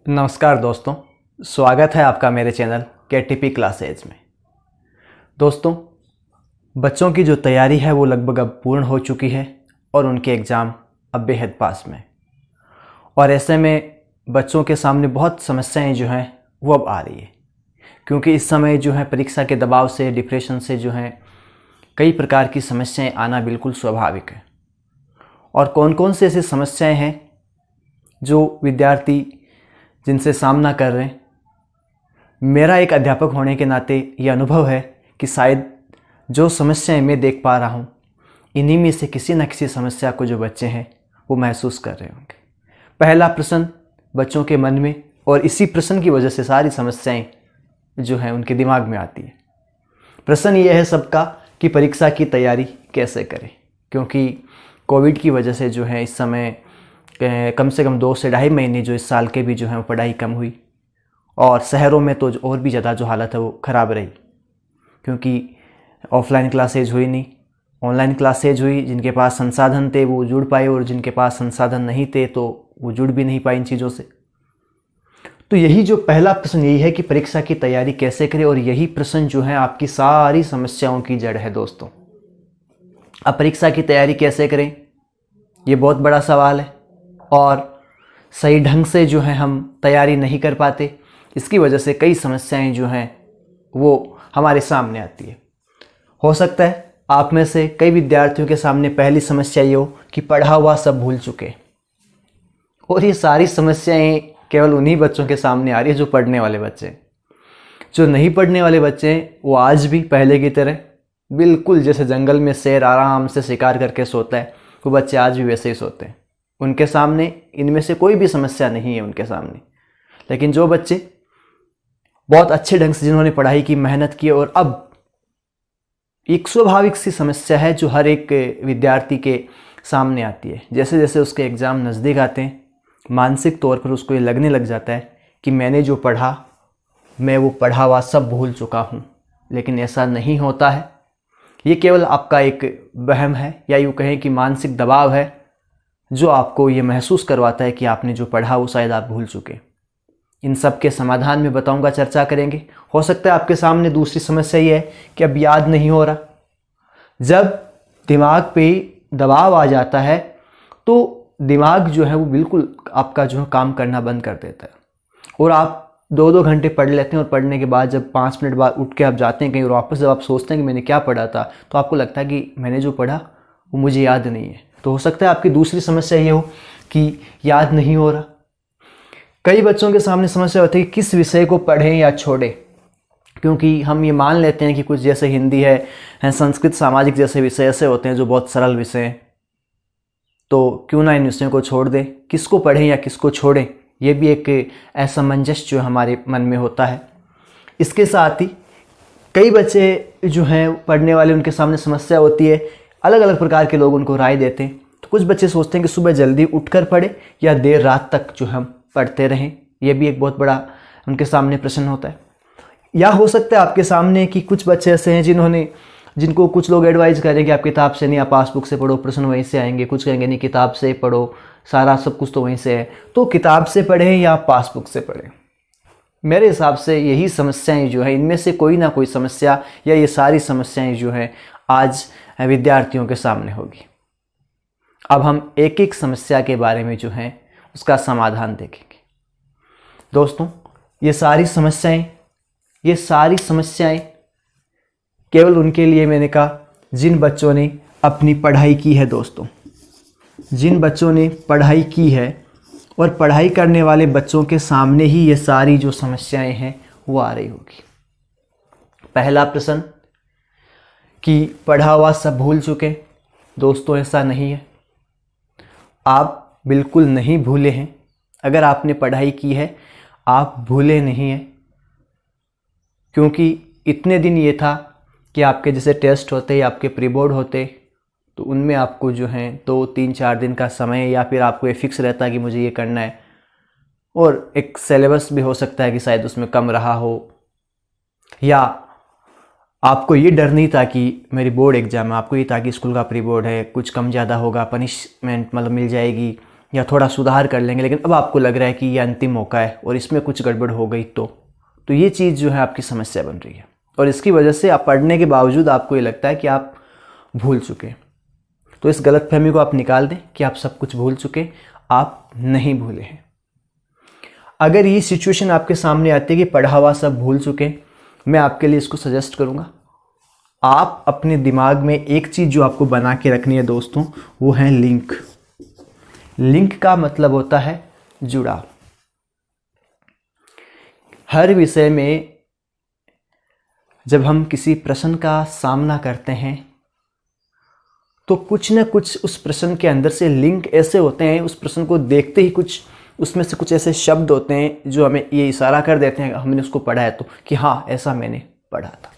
नमस्कार दोस्तों, स्वागत है आपका मेरे चैनल केटीपी क्लासेज में। दोस्तों, बच्चों की जो तैयारी है वो लगभग अब पूर्ण हो चुकी है और उनके एग्ज़ाम अब बेहद पास में। और ऐसे में बच्चों के सामने बहुत समस्याएं जो हैं वो अब आ रही है, क्योंकि इस समय जो है परीक्षा के दबाव से, डिप्रेशन से जो है कई प्रकार की समस्याएं आना बिल्कुल स्वाभाविक है। और कौन कौन से ऐसी समस्याएं हैं जो विद्यार्थी जिनसे सामना कर रहे हैं, मेरा एक अध्यापक होने के नाते ये अनुभव है कि शायद जो समस्याएं मैं देख पा रहा हूँ, इन्हीं में से किसी न किसी समस्या को जो बच्चे हैं वो महसूस कर रहे होंगे। पहला प्रश्न बच्चों के मन में, और इसी प्रश्न की वजह से सारी समस्याएं जो हैं उनके दिमाग में आती है। प्रश्न ये है सबका कि परीक्षा की तैयारी कैसे करें, क्योंकि कोविड की वजह से जो है इस समय कम से कम 2 से ढाई महीने जो इस साल के भी जो है वो पढ़ाई कम हुई, और शहरों में तो और भी ज़्यादा जो हालत है वो ख़राब रही, क्योंकि ऑफलाइन क्लासेज हुई नहीं, ऑनलाइन क्लासेज हुई। जिनके पास संसाधन थे वो जुड़ पाए, और जिनके पास संसाधन नहीं थे तो वो जुड़ भी नहीं पाए इन चीज़ों से। तो यही जो पहला प्रश्न यही है कि परीक्षा की तैयारी कैसे करें, और यही प्रश्न जो है आपकी सारी समस्याओं की जड़ है दोस्तों। अब परीक्षा की तैयारी कैसे करें, ये बहुत बड़ा सवाल है, और सही ढंग से जो है हम तैयारी नहीं कर पाते। इसकी वजह से कई समस्याएं जो हैं वो हमारे सामने आती है। हो सकता है आप में से कई विद्यार्थियों के सामने पहली समस्या ये हो कि पढ़ा हुआ सब भूल चुके, और ये सारी समस्याएं केवल उन्हीं बच्चों के सामने आ रही है जो पढ़ने वाले बच्चे हैं। जो नहीं पढ़ने वाले बच्चे हैं वो आज भी पहले की तरह बिल्कुल जैसे जंगल में शेर आराम से शिकार करके सोता है, वो बच्चे आज भी वैसे ही सोते हैं। उनके सामने इनमें से कोई भी समस्या नहीं है उनके सामने। लेकिन जो बच्चे बहुत अच्छे ढंग से जिन्होंने पढ़ाई की, मेहनत की, और अब एक स्वाभाविक सी समस्या है जो हर एक विद्यार्थी के सामने आती है। जैसे जैसे उसके एग्ज़ाम नज़दीक आते हैं, मानसिक तौर पर उसको ये लगने लग जाता है कि मैंने जो पढ़ा, मैं वो पढ़ा हुआ सब भूल चुका हूँ। लेकिन ऐसा नहीं होता है। ये केवल आपका एक वहम है, या यूँ कहें कि मानसिक दबाव है, जो आपको ये महसूस करवाता है कि आपने जो पढ़ा वो शायद आप भूल चुके। इन सब के समाधान में बताऊंगा, चर्चा करेंगे। हो सकता है आपके सामने दूसरी समस्या ये है कि अब याद नहीं हो रहा। जब दिमाग पे दबाव आ जाता है तो दिमाग जो है वो बिल्कुल आपका जो है काम करना बंद कर देता है, और आप 2-2 घंटे पढ़ लेते हैं, और पढ़ने के बाद जब 5 मिनट बाद उठ के आप जाते हैं कहीं, और वापस जब आप सोचते हैं कि मैंने क्या पढ़ा था, तो आपको लगता है कि मैंने जो पढ़ा वो मुझे याद नहीं है। तो हो सकता है आपकी दूसरी समस्या ये हो कि याद नहीं हो रहा। कई बच्चों के सामने समस्या होती है कि किस विषय को पढ़ें या छोड़ें, क्योंकि हम ये मान लेते हैं कि कुछ जैसे हिंदी है, संस्कृत, सामाजिक जैसे विषय ऐसे होते हैं जो बहुत सरल विषय हैं, तो क्यों ना इन विषयों को छोड़ दें। किसको पढ़ें या किसको छोड़ें, ये भी एक असमंजस जो हमारे मन में होता है। इसके साथ ही कई बच्चे जो हैं पढ़ने वाले, उनके सामने समस्या होती है, अलग अलग प्रकार के लोग उनको राय देते हैं। तो कुछ बच्चे सोचते हैं कि सुबह जल्दी उठकर पढ़े या देर रात तक जो हम पढ़ते रहें। ये भी एक बहुत बड़ा उनके सामने प्रश्न होता है। या हो सकता है आपके सामने कि कुछ बच्चे ऐसे हैं जिनको कुछ लोग एडवाइस करें कि आप किताब से नहीं, आप पासबुक से पढ़ो, प्रश्न वहीं से आएंगे। कुछ कहेंगे नहीं, किताब से पढ़ो, सारा सब कुछ तो वहीं से है। तो किताब से पढ़ें या पासबुक से पढ़ें, मेरे हिसाब से यही समस्याएं जो है, इनमें से कोई ना कोई समस्या या ये सारी समस्याएं जो हैं आज विद्यार्थियों के सामने होगी। अब हम एक एक समस्या के बारे में जो है उसका समाधान देखेंगे। दोस्तों, ये सारी समस्याएं केवल उनके लिए मैंने कहा जिन बच्चों ने अपनी पढ़ाई की है। दोस्तों, जिन बच्चों ने पढ़ाई की है, और पढ़ाई करने वाले बच्चों के सामने ही ये सारी जो समस्याएं हैं वो आ रही होगी। पहला प्रश्न कि पढ़ा हुआ सब भूल चुके। दोस्तों, ऐसा नहीं है। आप बिल्कुल नहीं भूले हैं। अगर आपने पढ़ाई की है, आप भूले नहीं हैं, क्योंकि इतने दिन ये था कि आपके जैसे टेस्ट होते या आपके प्री बोर्ड होते, तो उनमें आपको जो है 2-3-4 दिन का समय, या फिर आपको ये फिक्स रहता है कि मुझे ये करना है, और एक सिलेबस भी हो सकता है कि शायद उसमें कम रहा हो, या आपको ये डर नहीं था कि मेरी बोर्ड एग्ज़ाम है, आपको ये था कि स्कूल का प्री बोर्ड है, कुछ कम ज़्यादा होगा, पनिशमेंट मतलब मिल जाएगी, या थोड़ा सुधार कर लेंगे, लेकिन अब आपको लग रहा है कि ये अंतिम मौका है और इसमें कुछ गड़बड़ हो गई तो ये चीज़ जो है आपकी समस्या बन रही है, और इसकी वजह से आप पढ़ने के बावजूद आपको ये लगता है कि आप भूल चुके हैं। तो इस गलतफहमी को आप निकाल दें कि आप सब कुछ भूल चुके, आप नहीं भूले हैं। अगर ये सिचुएशन आपके सामने आती है कि पढ़ा हुआ सब भूल चुके, मैं आपके लिए इसको सजेस्ट करूँगा, आप अपने दिमाग में एक चीज़ जो आपको बना के रखनी है दोस्तों, वो है लिंक। लिंक का मतलब होता है जुड़ाव। हर विषय में जब हम किसी प्रश्न का सामना करते हैं तो कुछ न कुछ उस प्रश्न के अंदर से लिंक ऐसे होते हैं, उस प्रश्न को देखते ही कुछ उसमें से कुछ ऐसे शब्द होते हैं जो हमें ये इशारा कर देते हैं, हमने उसको पढ़ा है तो, कि हाँ ऐसा मैंने पढ़ा था।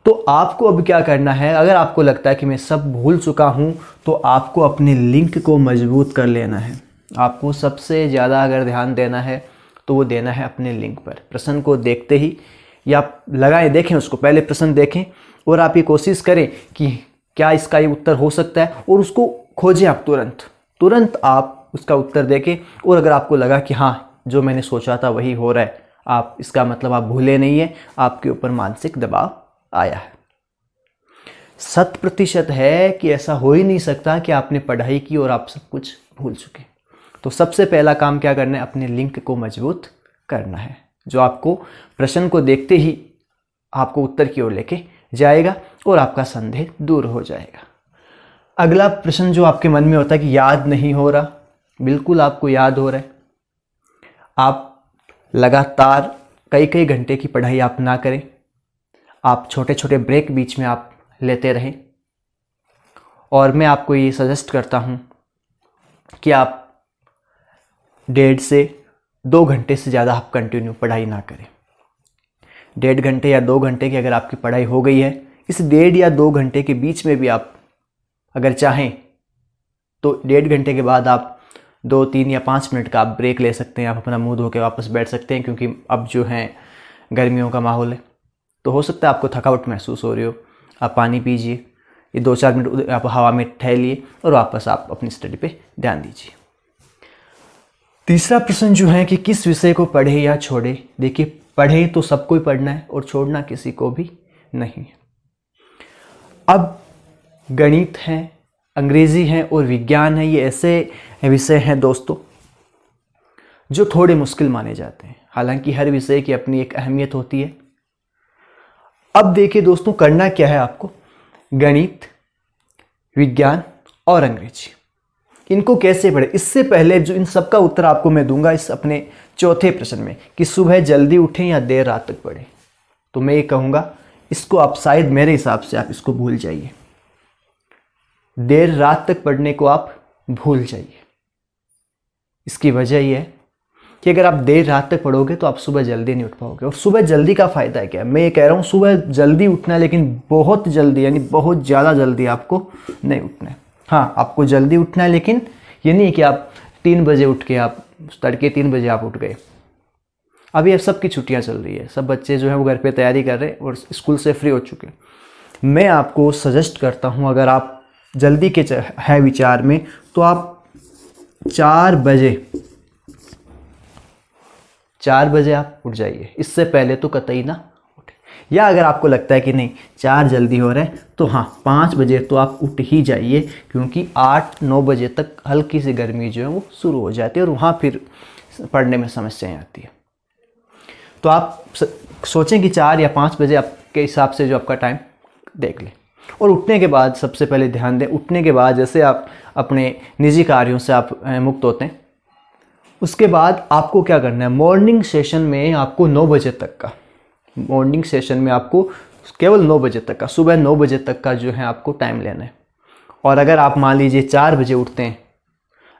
तो आपको अब क्या करना है, अगर आपको लगता है कि मैं सब भूल चुका हूँ, तो आपको अपने लिंक को मजबूत कर लेना है। आपको सबसे ज़्यादा अगर ध्यान देना है तो वो देना है अपने लिंक पर। प्रश्न को देखते ही या लगाएं, देखें उसको, पहले प्रश्न देखें और आप ये कोशिश करें कि क्या इसका ये उत्तर हो सकता है, और उसको खोजें आप तुरंत आप उसका उत्तर देखें। और अगर आपको लगा कि हाँ जो मैंने सोचा था वही हो रहा है, आप इसका मतलब आप भूले नहीं है, आपके ऊपर मानसिक दबाव आया है। 100% है कि ऐसा हो ही नहीं सकता कि आपने पढ़ाई की और आप सब कुछ भूल चुके। तो सबसे पहला काम क्या करना है, अपने लिंक को मजबूत करना है, जो आपको प्रश्न को देखते ही आपको उत्तर की ओर लेके जाएगा और आपका संदेह दूर हो जाएगा। अगला प्रश्न जो आपके मन में होता है कि याद नहीं हो रहा, बिल्कुल आपको याद हो रहा है। आप लगातार कई घंटे की पढ़ाई आप ना करें, आप छोटे छोटे ब्रेक बीच में आप लेते रहें। और मैं आपको ये सजेस्ट करता हूँ कि आप 1.5 से 2 घंटे से ज़्यादा आप कंटिन्यू पढ़ाई ना करें। 1.5 घंटे या 2 घंटे की अगर आपकी पढ़ाई हो गई है, इस 1.5 या 2 घंटे के बीच में भी आप अगर चाहें तो 1.5 घंटे के बाद आप 2, 3 या 5 मिनट का आप ब्रेक ले सकते हैं। आप अपना मुंह धो के वापस बैठ सकते हैं, क्योंकि अब जो है गर्मियों का माहौल है, तो हो सकता है आपको थकावट महसूस हो रही हो। आप पानी पीजिए, ये 2-4 मिनट आप हवा में ठहरिए और वापस आप अपनी स्टडी पे ध्यान दीजिए। तीसरा प्रश्न जो है कि किस विषय को पढ़े या छोड़े। देखिए, पढ़े तो सबको ही पढ़ना है और छोड़ना किसी को भी नहीं है। अब गणित है, अंग्रेजी है और विज्ञान है, ये ऐसे विषय हैं दोस्तों जो थोड़े मुश्किल माने जाते हैं। हालांकि हर विषय की अपनी एक अहमियत होती है। अब देखिए दोस्तों, करना क्या है आपको, गणित, विज्ञान और अंग्रेजी, इनको कैसे पढ़े। इससे पहले जो इन सब का उत्तर आपको मैं दूंगा इस अपने चौथे प्रश्न में कि सुबह जल्दी उठें या देर रात तक पढ़ें, तो मैं ये कहूँगा इसको आप शायद मेरे हिसाब से आप इसको भूल जाइए। देर रात तक पढ़ने को आप भूल जाइए। इसकी वजह यह है कि अगर आप देर रात तक पढ़ोगे तो आप सुबह जल्दी नहीं उठ पाओगे। और सुबह जल्दी का फ़ायदा है क्या, मैं ये कह रहा हूँ सुबह जल्दी उठना है, लेकिन बहुत जल्दी यानी बहुत ज़्यादा जल्दी आपको नहीं उठना है। हाँ, आपको जल्दी उठना है, लेकिन ये नहीं कि आप 3 बजे उठ के आप तड़के 3 बजे आप उठ गए। अभी अब सबकी छुट्टियाँ चल रही है, सब बच्चे जो हैं वो घर पे तैयारी कर रहे हैं और स्कूल से फ्री हो चुके हैं। मैं आपको सजेस्ट करता हूँ, अगर आप जल्दी के है विचार में, तो आप 4 बजे आप उठ जाइए। इससे पहले तो कतई ना उठे। या अगर आपको लगता है कि नहीं 4 जल्दी हो रहा है, तो हाँ 5 बजे तो आप उठ ही जाइए, क्योंकि 8-9 बजे तक हल्की सी गर्मी जो है वो शुरू हो जाती है और वहाँ फिर पढ़ने में समस्याएं आती है। तो आप सोचें कि 4 या 5 बजे आपके हिसाब से जो आपका टाइम देख लें। और उठने के बाद सबसे पहले ध्यान दें, उठने के बाद जैसे आप अपने निजी कार्यों से आप मुक्त होते हैं, उसके बाद आपको क्या करना है, मॉर्निंग सेशन में आपको 9 बजे तक का, मॉर्निंग सेशन में आपको केवल 9 बजे तक का, सुबह 9 बजे तक का जो है आपको टाइम लेना है। और अगर आप मान लीजिए 4 बजे उठते हैं,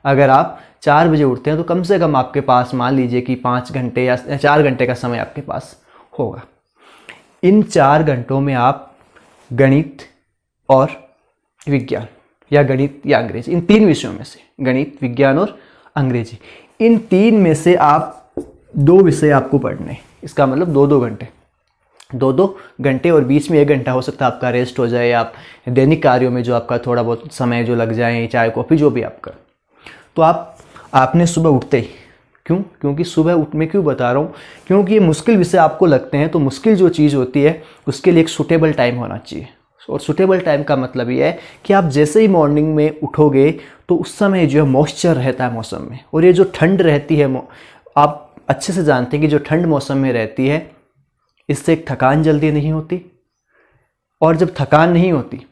अगर आप 4 बजे उठते हैं तो कम से कम आपके पास मान लीजिए कि 5 घंटे या 4 घंटे का समय आपके पास होगा। इन 4 घंटों में आप गणित और विज्ञान या गणित या अंग्रेजी, इन 3 विषयों में से, गणित, विज्ञान और अंग्रेजी, इन 3 में से आप 2 विषय आपको पढ़ने हैं। इसका मतलब 2-2 घंटे, 2-2 घंटे, और बीच में 1 घंटा हो सकता है आपका रेस्ट हो जाए, आप दैनिक कार्यों में जो आपका थोड़ा बहुत समय जो लग जाए, चाय कॉफ़ी जो भी आपका, तो आप आपने सुबह उठते ही, क्योंकि सुबह उठ मैं क्यों बता रहा हूँ, क्योंकि ये मुश्किल विषय आपको लगते हैं, तो मुश्किल जो चीज़ होती है उसके लिए एक सूटेबल टाइम होना चाहिए। और सूटेबल टाइम का मतलब ये है कि आप जैसे ही मॉर्निंग में उठोगे तो उस समय जो है मॉइस्चर रहता है मौसम में, और ये जो ठंड रहती है आप अच्छे से जानते हैं कि जो ठंड मौसम में रहती है इससे एक थकान जल्दी नहीं होती, और जब थकान नहीं होती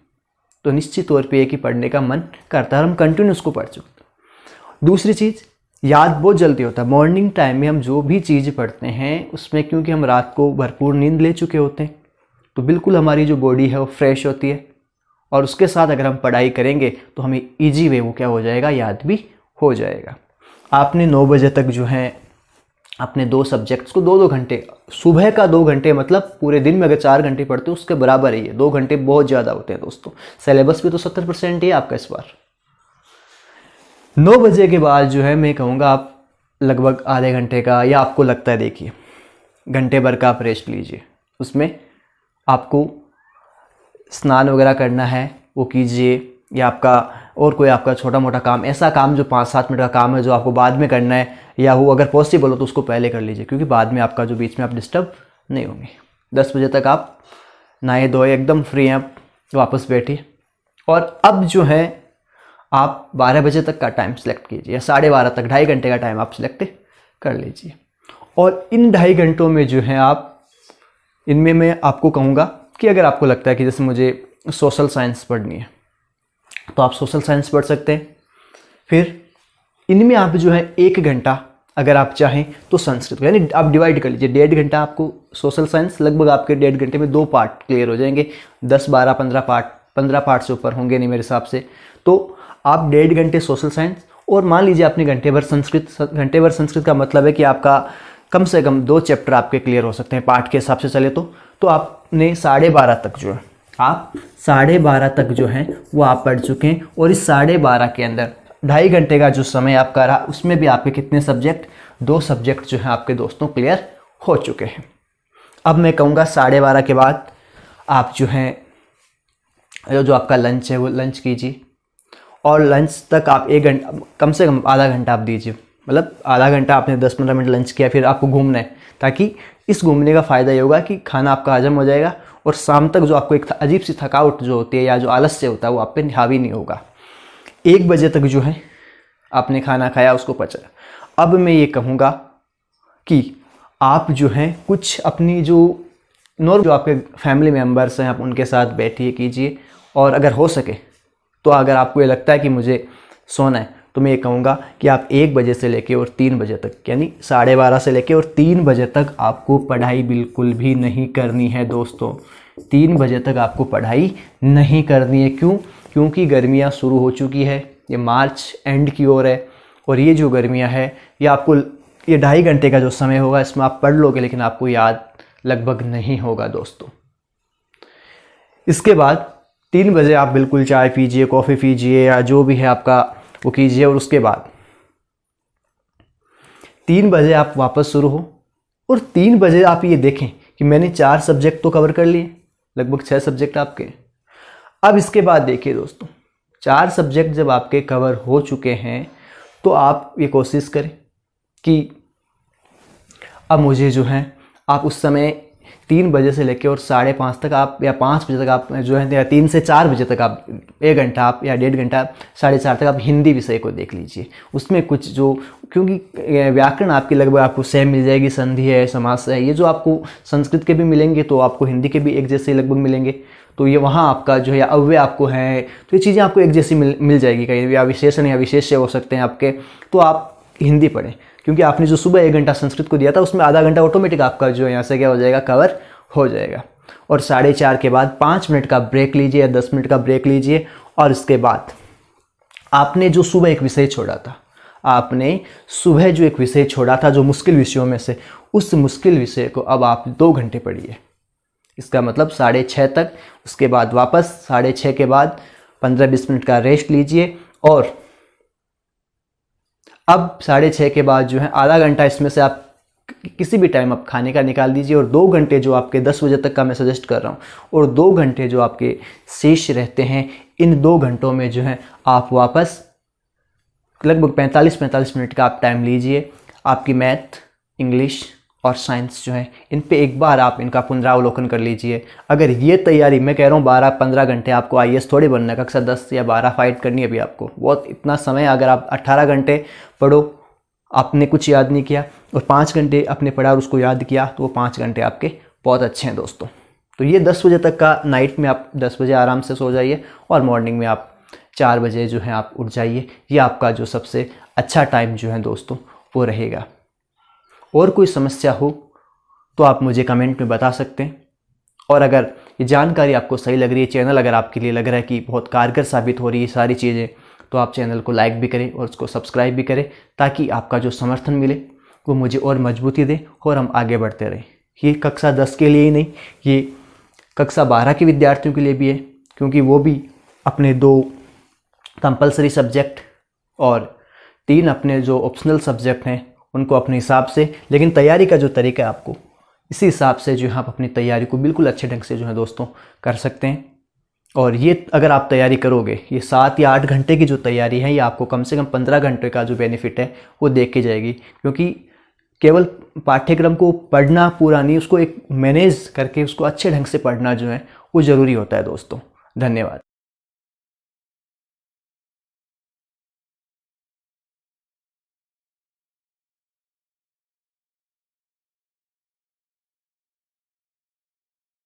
तो निश्चित तौर पे कि पढ़ने का मन करता है और हम कंटिन्यू उसको पढ़ चुकते हैं। दूसरी चीज़, याद बहुत जल्दी होता है। मॉर्निंग टाइम में हम जो भी चीज़ पढ़ते हैं उसमें क्योंकि हम रात को भरपूर नींद ले चुके होते हैं तो बिल्कुल हमारी जो बॉडी है वो फ्रेश होती है, और उसके साथ अगर हम पढ़ाई करेंगे तो हमें ईजी वे वो क्या हो जाएगा, याद भी हो जाएगा। आपने 9 बजे तक जो है अपने 2 सब्जेक्ट्स को 2-2 घंटे, सुबह का 2 घंटे मतलब पूरे दिन में अगर 4 घंटे पढ़ते हो उसके बराबर ही है। 2 घंटे बहुत ज़्यादा होते हैं दोस्तों। सिलेबस भी तो 70% ही है आपका इस बार। 9 बजे के बाद जो है मैं कहूँगा आप लगभग आधे घंटे का, या आपको लगता है देखिए घंटे भर का आप रेस्ट लीजिए। उसमें आपको स्नान वगैरह करना है वो कीजिए, या आपका और कोई आपका छोटा मोटा काम, ऐसा काम जो 5-7 मिनट का काम है जो आपको बाद में करना है, या वो अगर पॉसिबल हो तो उसको पहले कर लीजिए, क्योंकि बाद में आपका जो बीच में आप डिस्टर्ब नहीं होंगे। 10 बजे तक आप नहाए धोए एकदम फ्री हैं, आप वापस बैठिए। और अब जो है आप 12 बजे तक का टाइम सेलेक्ट कीजिए, या 12:30 तक, 2.5 घंटे का टाइम आप सिलेक्ट कर लीजिए। और इन 2.5 घंटों में जो है आप, इनमें मैं आपको कहूँगा कि अगर आपको लगता है कि जैसे मुझे सोशल साइंस पढ़नी है तो आप सोशल साइंस पढ़ सकते हैं। फिर इनमें आप जो है 1 घंटा अगर आप चाहें तो संस्कृत, यानी आप डिवाइड कर लीजिए। 1.5 घंटा आपको सोशल साइंस, लगभग आपके 1.5 घंटे में 2 पार्ट क्लियर हो जाएंगे। 10, 12, 15 पार्ट, 15 पार्ट से ऊपर होंगे नहीं मेरे हिसाब से। तो आप 1.5 घंटे सोशल साइंस, और मान लीजिए आपने घंटे भर संस्कृत। घंटे भर संस्कृत का मतलब है कि आपका कम से कम 2 चैप्टर आपके क्लियर हो सकते हैं पार्ट के हिसाब से चले तो आपने 12:30 तक जो है, आप 12:30 तक जो है वो आप पढ़ चुके हैं। और इस 12:30 के अंदर 2.5 घंटे का जो समय आपका रहा उसमें भी आपके कितने सब्जेक्ट, 2 सब्जेक्ट जो है आपके दोस्तों क्लियर हो चुके हैं। अब मैं कहूँगा 12:30 के बाद आप जो है जो आपका लंच है वो लंच कीजिए, और लंच तक आप 1 घंटा, कम से कम आधा घंटा आप दीजिए। मतलब आधा घंटा आपने 10-15 मिनट लंच किया, फिर आपको घूमना है, ताकि इस घूमने का फ़ायदा ये होगा कि खाना आपका हजम हो जाएगा, और शाम तक जो आपको एक अजीब सी थकावट जो होती है या जो आलस्य होता है वो आप पे हावी नहीं होगा। 1 बजे तक जो है आपने खाना खाया, उसको पचा। अब मैं ये कहूँगा कि आप जो हैं कुछ अपनी जो जो आपके फैमिली मेम्बर्स हैं आप उनके साथ बैठिए कीजिए, और अगर हो सके तो अगर आपको ये लगता है कि मुझे सोना है तो मैं ये कहूँगा कि आप 1 बजे से लेके और 3 बजे तक, यानी 12:30 से लेके और 3 बजे तक आपको पढ़ाई बिल्कुल भी नहीं करनी है दोस्तों। 3 बजे तक आपको पढ़ाई नहीं करनी है। क्यों? क्योंकि गर्मियाँ शुरू हो चुकी है, ये मार्च एंड की ओर है, और ये जो गर्मियाँ है ये आपको, ये 2.5 घंटे का जो समय होगा इसमें आप पढ़ लोगे, लेकिन आपको याद लगभग नहीं होगा दोस्तों। इसके बाद 3 बजे आप बिल्कुल चाय पीजिए, कॉफ़ी पीजिए, या जो भी है आपका वो कीजिए, और उसके बाद 3 बजे आप वापस शुरू हो, और 3 बजे आप ये देखें कि मैंने 4 सब्जेक्ट तो कवर कर लिए, लगभग 6 सब्जेक्ट आपके। अब इसके बाद देखिए दोस्तों, 4 सब्जेक्ट जब आपके कवर हो चुके हैं तो आप ये कोशिश करें कि अब मुझे जो है, आप उस समय 3 बजे से लेकर और 5:30 तक आप, या 5 बजे तक आप जो है, या 3 से 4 बजे तक आप 1 घंटा आप, या 1.5 घंटा, 4:30 तक आप हिंदी विषय को देख लीजिए। उसमें कुछ जो, क्योंकि व्याकरण आपकी लगभग आपको सेम मिल जाएगी, संधि है, समास है, ये जो आपको संस्कृत के भी मिलेंगे तो आपको हिंदी के भी एक जैसे लगभग मिलेंगे। तो ये वहाँ आपका जो है अव्यय आपको है, तो ये चीज़ें आपको एक जैसी मिल जाएगी। कहीं या विशेषण या विशेष्य हो सकते हैं आपके, तो आप हिंदी पढ़ें, क्योंकि आपने जो सुबह 1 घंटा संस्कृत को दिया था उसमें आधा घंटा ऑटोमेटिक आपका जो है यहाँ से क्या हो जाएगा, कवर हो जाएगा। और 4:30 के बाद 5 मिनट का ब्रेक लीजिए या 10 मिनट का ब्रेक लीजिए, और इसके बाद आपने जो सुबह एक विषय छोड़ा था, आपने सुबह जो एक विषय छोड़ा था जो मुश्किल विषयों में से, उस मुश्किल विषय को अब आप 2 घंटे पढ़िए। इसका मतलब 6:30 तक, उसके बाद वापस 6:30 के बाद 15-20 मिनट का रेस्ट लीजिए, और अब 6:30 के बाद जो है आधा घंटा इसमें से आप किसी भी टाइम आप खाने का निकाल दीजिए, और 2 घंटे जो आपके 10 बजे तक का मैं सजेस्ट कर रहा हूँ, और 2 घंटे जो आपके शेष रहते हैं, इन 2 घंटों में जो है आप वापस लगभग 45 मिनट का आप टाइम लीजिए। आपकी मैथ, इंग्लिश और साइंस जो है, इन पे एक बार आप इनका पुनरावलोकन कर लीजिए। अगर ये तैयारी, मैं कह रहा हूँ 12-15 घंटे आपको आईएएस थोड़ी बनना है, कक्षा 10 या 12 फाइट करनी है अभी आपको, बहुत इतना समय। अगर आप 18 घंटे पढ़ो, आपने कुछ याद नहीं किया, और 5 घंटे आपने पढ़ा और उसको याद किया, तो वो 5 घंटे आपके बहुत अच्छे हैं दोस्तों। तो ये 10 बजे तक का, नाइट में आप 10 बजे आराम से सो जाइए और मॉर्निंग में आप 4 बजे जो है आप उठ जाइए। ये आपका जो सबसे अच्छा टाइम जो है दोस्तों वो रहेगा। और कोई समस्या हो तो आप मुझे कमेंट में बता सकते हैं। और अगर ये जानकारी आपको सही लग रही है, चैनल अगर आपके लिए लग रहा है कि बहुत कारगर साबित हो रही है सारी चीज़ें, तो आप चैनल को लाइक भी करें और उसको सब्सक्राइब भी करें, ताकि आपका जो समर्थन मिले वो मुझे और मजबूती दे और हम आगे बढ़ते रहें। ये कक्षा 10 के लिए ही नहीं, ये कक्षा 12 के विद्यार्थियों के लिए भी है, क्योंकि वो भी अपने 2 कंपलसरी सब्जेक्ट और 3 अपने जो ऑप्शनल सब्जेक्ट हैं उनको अपने हिसाब से, लेकिन तैयारी का जो तरीका है आपको इसी हिसाब से जो है आप अपनी तैयारी को बिल्कुल अच्छे ढंग से जो है दोस्तों कर सकते हैं। और ये अगर आप तैयारी करोगे, ये 7 या 8 घंटे की जो तैयारी है, ये आपको कम से कम 15 घंटे का जो बेनिफिट है वो देख के जाएगी। क्योंकि केवल पाठ्यक्रम को पढ़ना पूरा नहीं, उसको एक मैनेज करके उसको अच्छे ढंग से पढ़ना जो है वो ज़रूरी होता है दोस्तों। धन्यवाद।